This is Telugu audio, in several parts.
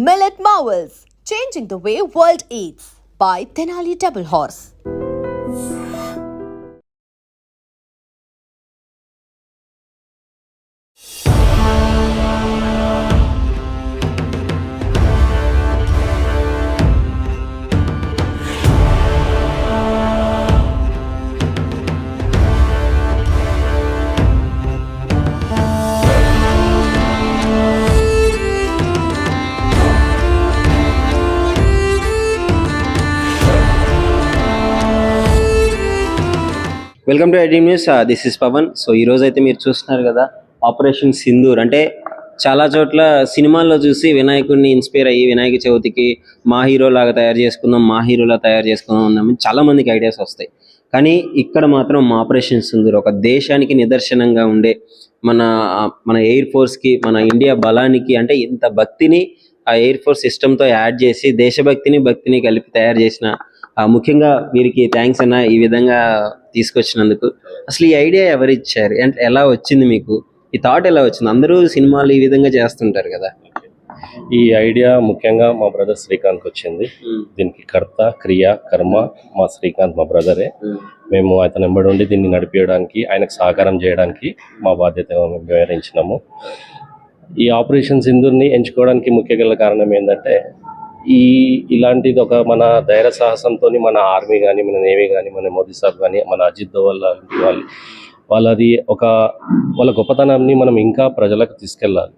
Millet Marvels, changing the way world eats by Tenali Double Horse. Welcome to iDream News. This is Pawan. So ఈ రోజు అయితే మీరు చూస్తున్నారు కదా, ఆపరేషన్ సింధూర్ అంటే చాలా చోట్ల సినిమాల్లో చూసి వినాయకుడిని ఇన్స్పైర్ అయ్యి వినాయక చవితికి మా హీరో లాగా తయారు చేసుకుందాం, మా హీరోలా తయారు చేసుకుందాం ఉన్నామని చాలా మందికి ఐడియాస్ వస్తాయి. కానీ ఇక్కడ మాత్రం మా ఆపరేషన్ సింధూర్ ఒక దేశానికి నిదర్శనంగా ఉండే మన మన ఎయిర్ ఫోర్స్కి, మన ఇండియా బలానికి, అంటే ఇంత భక్తిని ఆ ఎయిర్ ఫోర్స్ సిస్టంతో యాడ్ చేసి దేశభక్తిని భక్తిని కలిపి తయారు చేసిన ముఖ్యంగా వీరికి థ్యాంక్స్ అన్న, ఈ విధంగా తీసుకొచ్చినందుకు. అసలు ఈ ఐడియా ఎవరు ఇచ్చారు, అంటే ఎలా వచ్చింది మీకు ఈ థాట్, ఎలా వచ్చింది? అందరూ సినిమాలు ఈ విధంగా చేస్తుంటారు కదా. ఈ ఐడియా ముఖ్యంగా మా బ్రదర్ శ్రీకాంత్ వచ్చింది. దీనికి కర్త క్రియ కర్మ మా శ్రీకాంత్, మా బ్రదరే. మేము అతను వెంబడి ఉండి దీన్ని నడిపించడానికి, ఆయనకు సహకారం చేయడానికి మా బాధ్యత వివరించినాము. ఈ ఆపరేషన్ సింధూర్ని ఎంచుకోవడానికి ముఖ్య గల కారణం ఏంటంటే, ఇలాంటిది ఒక మన ధైర్య సాహసంతో మన ఆర్మీ కానీ, మన నేవీ కానీ, మన మోదీ సాబ్ కానీ, మన అజిత్ దోవల్ వాళ్ళది వాళ్ళ గొప్పతనాన్ని మనం ఇంకా ప్రజలకు తీసుకెళ్ళాలి,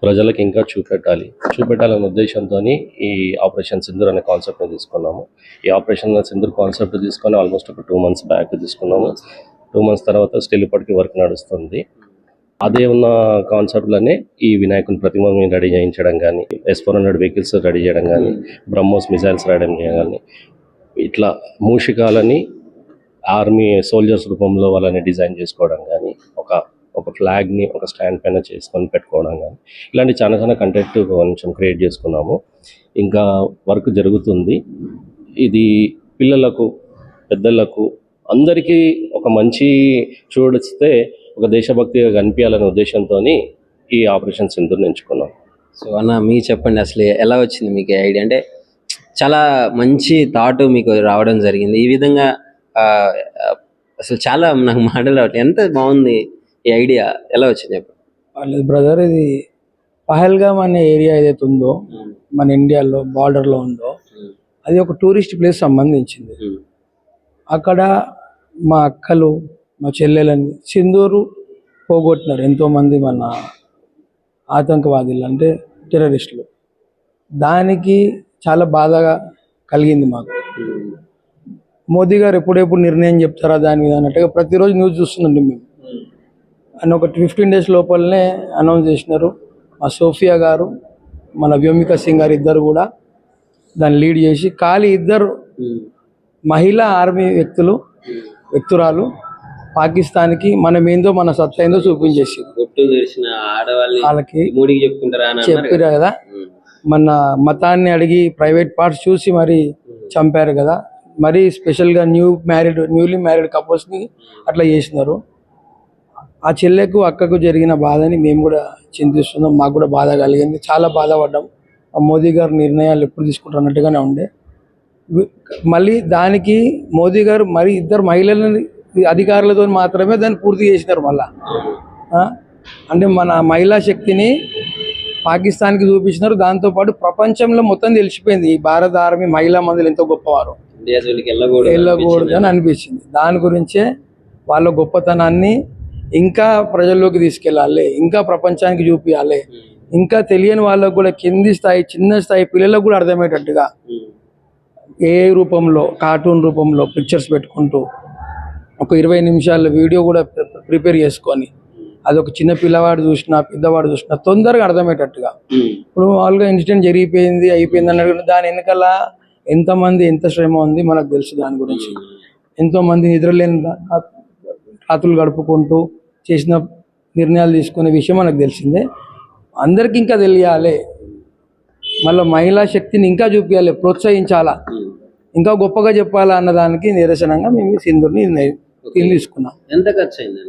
ప్రజలకు ఇంకా చూపెట్టాలనే ఉద్దేశంతో ఈ ఆపరేషన్ సింధూర్ అనే కాన్సెప్ట్ని తీసుకున్నాము. ఈ ఆపరేషన్ సింధూర్ కాన్సెప్ట్ తీసుకొని ఆల్మోస్ట్ ఒక 2 months బ్యాక్ తీసుకున్నాము. 2 months తర్వాత స్టిల్ ఇప్పటికీ వర్క్ నడుస్తుంది. అదే ఉన్న కాన్సెప్ట్లోనే ఈ వినాయకుని ప్రతిమని రెడీ చేయించడం కానీ, S-400 వెహికల్స్ రెడీ చేయడం కానీ, బ్రహ్మోస్ మిసైల్స్ రెడీ చేయడం కానీ, ఇట్లా మూషికాలని ఆర్మీ సోల్జర్స్ రూపంలో వాళ్ళని డిజైన్ చేసుకోవడం కానీ, ఒక ఫ్లాగ్ని ఒక స్టాండ్ పైన చేసుకొని పెట్టుకోవడం కానీ, ఇలాంటి చాలా కంటెంట్ కొంచెం క్రియేట్ చేసుకున్నాము. ఇంకా వర్క్ జరుగుతుంది. ఇది పిల్లలకు, పెద్దలకు, అందరికీ ఒక మంచి చూడిస్తే ఒక దేశభక్తిగా కనిపించాలనే ఉద్దేశంతో ఈ ఆపరేషన్ సింధూర్ని ఎంచుకున్నాం. సో అన్న, మీరు చెప్పండి, అసలు ఎలా వచ్చింది మీకు ఐడియా? అంటే చాలా మంచి థాట్ మీకు రావడం జరిగింది ఈ విధంగా. అసలు చాలా నాకు మాటలు రావట్లేదు, ఎంత బాగుంది ఈ ఐడియా, ఎలా వచ్చింది చెప్పండి. వాళ్ళ బ్రదర్, ఇది పహల్గామ్ అనే ఏరియా ఏదైతే ఉందో మన ఇండియాలో బార్డర్లో ఉందో, అది ఒక టూరిస్ట్ ప్లేస్ సంబంధించింది. అక్కడ మా అక్కలు, మా చెల్లెలని సింధూరు పోగొట్టినారు ఎంతోమంది మన ఆతంకవాదులు, అంటే టెర్రరిస్టులు. దానికి చాలా బాధగా కలిగింది మాకు. మోదీ గారు ఎప్పుడెప్పుడు నిర్ణయం చెప్తారా దాని మీద అన్నట్టుగా ప్రతిరోజు న్యూస్ చూస్తుందండి మేము. అని ఒక 15 days లోపలనే అనౌన్స్ చేసినారు. మా సోఫియా గారు, మన వ్యోమిక సింగ్ గారు ఇద్దరు కూడా దాన్ని లీడ్ చేసి, ఖాళీ 2 మహిళా ఆర్మీ వ్యక్తురాలు పాకిస్తాన్కి మనం ఏందో మన సత్తా ఏందో చూపించేసి వాళ్ళకి చెప్పారు కదా. మన మతాన్ని అడిగి ప్రైవేట్ పార్ట్స్ చూసి మరి చంపారు కదా. మరి స్పెషల్గా న్యూలీ మ్యారీడ్ కపుల్స్ని అట్లా చేసినారు. ఆ చెల్లెకు అక్కకు జరిగిన బాధని మేము కూడా చింతిస్తున్నాం. మాకు కూడా బాధ కలిగింది, చాలా బాధపడ్డాం. మోదీ గారు నిర్ణయాలు ఎప్పుడు తీసుకుంటారు అన్నట్టుగానే ఉండే. మళ్ళీ దానికి మోదీ గారు మరి 2 మహిళలని అధికారులతో మాత్రమే దాన్ని పూర్తి చేసినారు. మళ్ళా అంటే మన మహిళా శక్తిని పాకిస్తాన్కి చూపించినారు. దాంతోపాటు ప్రపంచంలో మొత్తం తెలిసిపోయింది ఈ భారత ఆర్మీ మహిళా మందులు ఎంతో గొప్పవారు, వెళ్ళకూడదు అని అనిపించింది. దాని గురించే వాళ్ళ గొప్పతనాన్ని ఇంకా ప్రజల్లోకి తీసుకెళ్ళాలి, ఇంకా ప్రపంచానికి చూపించాలి. ఇంకా తెలియని వాళ్ళకు కూడా కింది స్థాయి, చిన్న స్థాయి పిల్లలకు కూడా అర్థమయ్యేటట్టుగా ఏ రూపంలో, కార్టూన్ రూపంలో పిక్చర్స్ పెట్టుకుంటూ ఒక 20 నిమిషాల వీడియో కూడా ప్రిపేర్ చేసుకొని, అదొక చిన్న పిల్లవాడు చూసినా పెద్దవాడు చూసినా తొందరగా అర్థమయ్యేటట్టుగా. ఇప్పుడు మామూలుగా ఇన్సిడెంట్ అయిపోయింది అన్నట్టు దాని వెనకాల ఎంతమంది, ఎంత శ్రమ ఉంది మనకు తెలుసు. దాని గురించి ఎంతోమంది నిద్రలేని రాత్రులు గడుపుకుంటూ చేసిన నిర్ణయాలు తీసుకునే విషయం మనకు తెలిసిందే. అందరికీ ఇంకా తెలియాలి, మళ్ళీ మహిళా శక్తిని ఇంకా చూపించాలి, ప్రోత్సహించాలా, ఇంకా గొప్పగా చెప్పాలా అన్నదానికి నిరసనంగా మేము సింధూర్ని తీసుకున్నాం. ఎంత ఖర్చు అయింది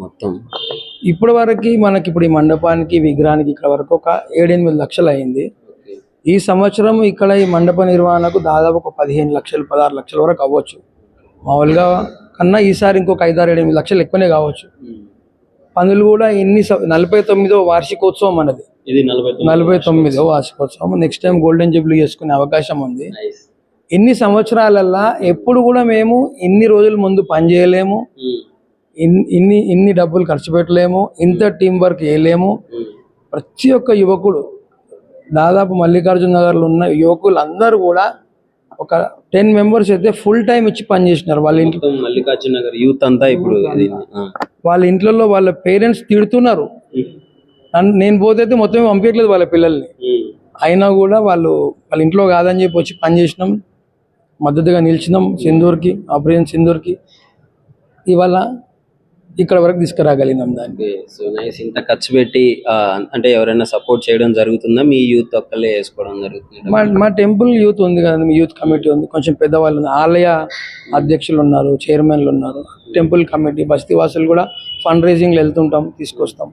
మొత్తం? ఇప్పటి వరకు మనకి ఇప్పుడు ఈ మండపానికి, విగ్రహానికి ఇక్కడ వరకు ఒక 7-8 లక్షలు అయింది. ఈ సంవత్సరం ఇక్కడ ఈ మండప నిర్వహణకు దాదాపు ఒక 15 లక్షలు 16 లక్షల వరకు అవ్వచ్చు. మామూలుగా కన్నా ఈసారి ఇంకొక 5-6-8 లక్షలు ఎక్కువనే కావచ్చు. పనులు కూడా 49వ వార్షికోత్సవం అన్నది, ఇది 49వ వార్షికోత్సవం. నెక్స్ట్ టైం గోల్డెన్ జూబ్లీ చేసుకునే అవకాశం ఉంది. ఇన్ని సంవత్సరాలల్లా ఎప్పుడు కూడా మేము ఇన్ని రోజుల ముందు పని చేయలేము, ఇన్ని డబ్బులు ఖర్చు పెట్టలేము, ఇంత టీం వర్క్ చేయలేము. ప్రతి ఒక్క యువకుడు, దాదాపు మల్లికార్జున నగర్లో ఉన్న యువకులు అందరూ కూడా ఒక 10 మెంబర్స్ అయితే ఫుల్ టైం ఇచ్చి పని చేసినారు. వాళ్ళ ఇంట్లో మల్లికార్జున నగర్ యూత్ అంతా ఇప్పుడు వాళ్ళ ఇంట్లో వాళ్ళ పేరెంట్స్ తిడుతున్నారు. నేను పోతే మొత్తం పంపించట్లేదు వాళ్ళ పిల్లల్ని, అయినా కూడా వాళ్ళ ఇంట్లో కాదని చెప్పి వచ్చి పని చేసినాం, మద్దతుగా నిలిచినాం సింధూర్కి, ఆపరేషన్ సింధూర్కి. ఇవాళ ఇక్కడ వరకు తీసుకురాగలిగినాం దాన్ని. So nice. ఇంత ఖర్చు పెట్టి అంటే ఎవరైనా సపోర్ట్ చేయడం జరుగుతుందా? మీ యూత్ ఒక్కలే వేసుకోవడం జరుగుతుంది? మా టెంపుల్ యూత్ ఉంది కదండి, యూత్ కమిటీ ఉంది, కొంచెం పెద్దవాళ్ళు ఉన్నారు, ఆలయ అధ్యక్షులు ఉన్నారు, చైర్మన్లు ఉన్నారు, టెంపుల్ కమిటీ, బస్తీవాసులు కూడా ఫండ్ రైజింగ్లు వెళ్తుంటాం, తీసుకొస్తాం.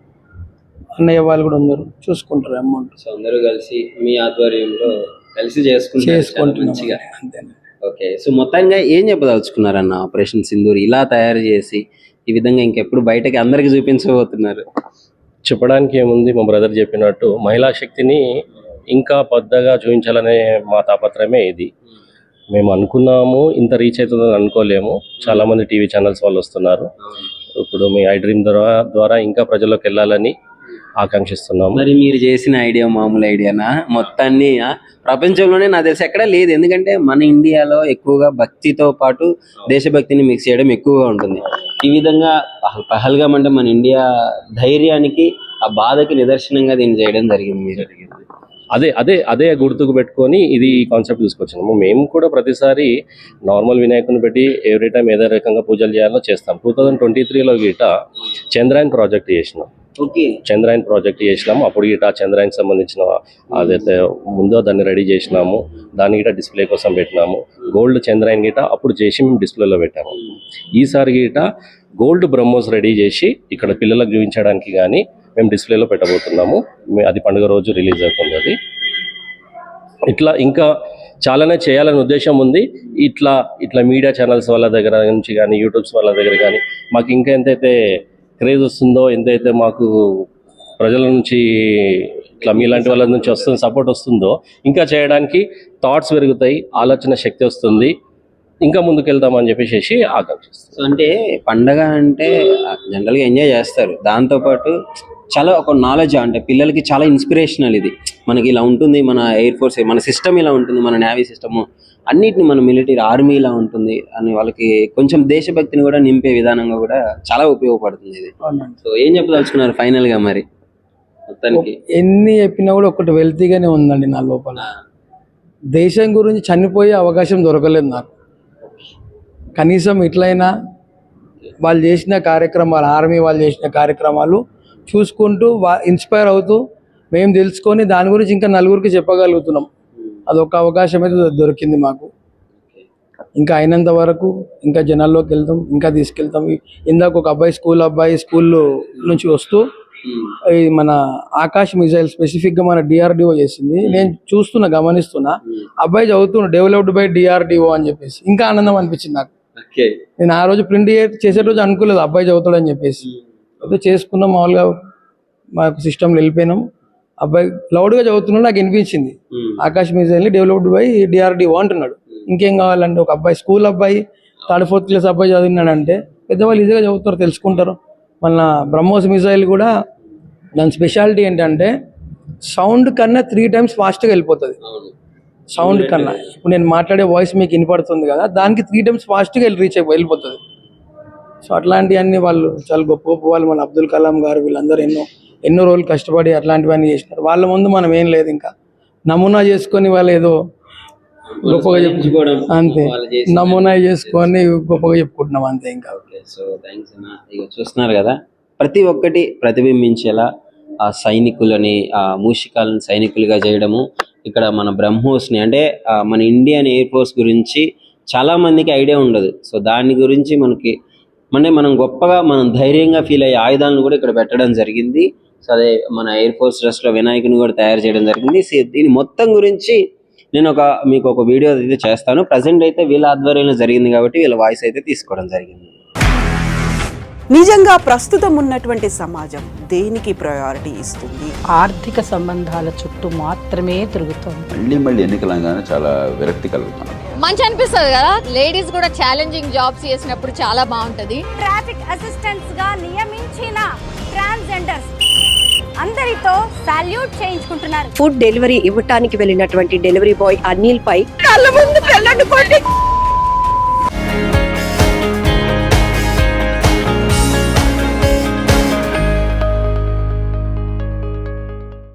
అన్నయ్య వాళ్ళు కూడా ఉన్నారు, చూసుకుంటారు అమౌంట్. సో అందరూ కలిసి మీ ఆధ్వర్యంలో కలిసి చేసుకుంటున్నాం. అంతేనా? ఓకే. సో మొత్తంగా ఏం చెప్పదలుచుకున్నారన్న ఆపరేషన్ సింధూర్ ఇలా తయారు చేసి ఈ విధంగా ఇంకెప్పుడు బయటకి అందరికి చూపించబోతున్నారు? చెప్పడానికి ఏముంది, మా బ్రదర్ చెప్పినట్టు మహిళా శక్తిని ఇంకా పెద్దగా చూపించాలనే మా తాపత్రయమే ఇది. మేము అనుకున్నాము ఇంత రీచ్ అవుతుందని అనుకోలేము. చాలా మంది టీవీ ఛానల్స్ వాళ్ళు వస్తున్నారు. ఇప్పుడు మీ ఐ డ్రీమ్ ద్వారా ఇంకా ప్రజల్లోకి వెళ్ళాలని ఆకాంక్షిస్తున్నాము. మరి మీరు చేసిన ఐడియా మామూలు ఐడియానా? మొత్తాన్ని ప్రపంచంలోనే నాకు తెలిసి ఎక్కడా లేదు. ఎందుకంటే మన ఇండియాలో ఎక్కువగా భక్తితో పాటు దేశభక్తిని మిక్స్ చేయడం ఎక్కువగా ఉంటుంది. ఈ విధంగా పహల్గామ్ అంటే మన ఇండియా ధైర్యానికి, ఆ బాధకి నిదర్శనంగా దీన్ని చేయడం జరిగింది. మీరు అదే గుర్తుకు పెట్టుకొని ఇది కాన్సెప్ట్ తీసుకొచ్చాము. మేము కూడా ప్రతిసారి నార్మల్ వినాయకుని పెట్టి ఎవ్రీ టైం ఏదో రకంగా పూజలు చేయాలో చేస్తాం. 2023లో గిట చంద్రాయన్ ప్రాజెక్ట్ చేసినాం. చంద్రాయన్ ప్రాజెక్ట్ చేసినాము. అప్పుడు గిట చంద్రాయన్ సంబంధించిన అదైతే ముందో దాన్ని రెడీ చేసినాము. దాన్ని గిట డిస్ప్లే కోసం పెట్టినాము. గోల్డ్ చంద్రాయన్ గిట అప్పుడు చేసి మేము డిస్ప్లేలో పెట్టాము. ఈసారి గిట గోల్డ్ బ్రహ్మోస్ రెడీ చేసి ఇక్కడ పిల్లలకు చూపించడానికి కానీ మేము డిస్ప్లేలో పెట్టబోతున్నాము. అది పండుగ రోజు రిలీజ్ అవుతుంది. అది ఇట్లా ఇంకా చాలానే చేయాలనే ఉద్దేశం ఉంది. ఇట్లా మీడియా ఛానల్స్ వాళ్ళ దగ్గర నుంచి కానీ, యూట్యూబ్స్ వాళ్ళ దగ్గర కానీ మాకు ఇంకా ఎంతైతే క్రేజ్ వస్తుందో, ఎంతైతే మాకు ప్రజల నుంచి ఇట్లా మీలాంటి వాళ్ళ నుంచి వస్తుంది సపోర్ట్ వస్తుందో, ఇంకా చేయడానికి థాట్స్ పెరుగుతాయి, ఆలోచన శక్తి వస్తుంది, ఇంకా ముందుకు వెళ్తామని చెప్పేసి ఆకాంక్షిస్తాం. సో అంటే పండగ అంటే జనరల్గా ఎంజాయ్ చేస్తారు, దాంతోపాటు చాలా ఒక నాలెడ్జ్, అంటే పిల్లలకి చాలా ఇన్స్పిరేషనల్. ఇది మనకి ఇలా ఉంటుంది, మన ఎయిర్ ఫోర్స్, మన సిస్టమ్ ఇలా ఉంటుంది, మన నేవీ సిస్టము అన్నిటిని, మన మిలిటరీ ఆర్మీ ఇలా ఉంటుంది అని వాళ్ళకి కొంచెం దేశభక్తిని కూడా నింపే విధానంగా కూడా చాలా ఉపయోగపడుతుంది ఇది. సో ఏం చెప్పదలుచుకున్నారు ఫైనల్ గా? మరి మొత్తానికి ఎన్ని చెప్పినా కూడా ఒకటి వెల్తీగానే ఉందండి నా లోపల. దేశం గురించి చనిపోయే అవకాశం దొరకలేదు నాకు. కనీసం ఇట్లయినా వాళ్ళు చేసిన కార్యక్రమాలు, ఆర్మీ వాళ్ళు చేసిన కార్యక్రమాలు చూసుకుంటూ ఇన్స్పైర్ అవుతూ మేము తెలుసుకొని దాని గురించి ఇంకా నలుగురికి చెప్పగలుగుతున్నాం. అదొక అవకాశం అయితే దొరికింది మాకు. ఇంకా అయినంత వరకు ఇంకా జనాల్లోకి వెళ్తాం, ఇంకా తీసుకెళ్తాం. ఇందాక ఒక అబ్బాయి స్కూల్ నుంచి వస్తూ మన ఆకాశ్ మిజైల్ స్పెసిఫిక్గా మన DRDO చేసింది. నేను గమనిస్తున్నా, అబ్బాయి చదువుతున్నా డెవలప్డ్ బై DRDO అని చెప్పేసి. ఇంకా ఆనందం అనిపించింది నాకు. నేను ఆ రోజు ప్రింట్ చేసే రోజు అనుకోలేదు అబ్బాయి చదువుతాడని చెప్పేసి. అయితే చేసుకున్నాం, మామూలుగా మాకు సిస్టంలో వెళ్ళిపోయినాం. అబ్బాయి లౌడ్గా చదువుతున్నాడు, నాకు వినిపించింది ఆకాశ్ మిజైల్ని డెవలప్డ్ బై DRDO అంటున్నాడు. ఇంకేం కావాలంటే ఒక అబ్బాయి, స్కూల్ అబ్బాయి, 3rd 4th క్లాస్ అబ్బాయి చదివినాడంటే పెద్దవాళ్ళు ఈజీగా చదువుతారు, తెలుసుకుంటారు. మళ్ళీ బ్రహ్మోస్ మిజైల్ కూడా దాని స్పెషాలిటీ ఏంటంటే సౌండ్ కన్నా 3 times ఫాస్ట్గా వెళ్ళిపోతుంది. సౌండ్ కన్నా ఇప్పుడు నేను మాట్లాడే వాయిస్ మీకు వినపడుతుంది కదా, దానికి 3 times ఫాస్ట్గా వెళ్ళిపోతుంది. సో అట్లాంటివన్నీ వాళ్ళు చాలా గొప్ప వాళ్ళు, మన అబ్దుల్ కలాం గారు, వీళ్ళందరూ ఎన్నో రోజులు కష్టపడి అట్లాంటివన్నీ చేసినారు. వాళ్ళ ముందు మనం ఏం లేదు, ఇంకా నమూనా చేసుకొని వాళ్ళు ఏదో గొప్పగా చెప్పుకోవడం అంతే, నమూనా చేసుకొని గొప్పగా చెప్పుకుంటున్నాం అంతే. ఇంకా సో థ్యాంక్స్ అన్న. ఇక చూస్తున్నారు కదా, ప్రతి ఒక్కటి ప్రతిబింబించేలా ఆ సైనికులని, ఆ మూషికాలను సైనికులుగా చేయడము. ఇక్కడ మన బ్రహ్మోస్ని, అంటే మన ఇండియన్ ఎయిర్ ఫోర్స్ గురించి చాలా మందికి ఐడియా ఉండదు. సో దాని గురించి మనం గొప్పగా, మనం ధైర్యంగా ఫీల్ అయ్యే ఆయుధాలను కూడా ఇక్కడ పెట్టడం జరిగింది. సో అదే మన ఎయిర్ ఫోర్స్ డ్రెస్ లో వినాయకుని కూడా తయారు చేయడం జరిగింది. దీని మొత్తం గురించి నేను మీకు ఒక వీడియో అయితే చేస్తాను. ప్రజెంట్ అయితే వీళ్ళ ఆధ్వర్యంలో జరిగింది కాబట్టి వీళ్ళ వాయిస్ అయితే తీసుకోవడం జరిగింది. నిజంగా ప్రస్తుతం ఉన్నటువంటి సమాజం దేనికి ప్రయారిటీ ఇస్తుంది? ఆర్థిక సంబంధాల చుట్టూ మాత్రమే తిరుగుతోంది. మళ్ళీ ఎన్నికలంగానే చాలా విరక్తి కలుగుతున్నాం. మంచి అనిపిస్తుంది కదా, లేడీస్ కూడా ఛాలెంజింగ్ జాబ్స్ చేసినప్పుడు చాలా బాగుంటది. ట్రాఫిక్ అసిస్టెంట్స్ గా నియమించిన ట్రాన్స్జెండర్స్ అందరితో సాల్యూట్ చేయించుకుంటున్నారు. ఫుడ్ డెలివరీ ఇవ్వటానికి వెళ్ళినటువంటి డెలివరీ బాయ్ అనిల్ పై కళ్ళ ముందు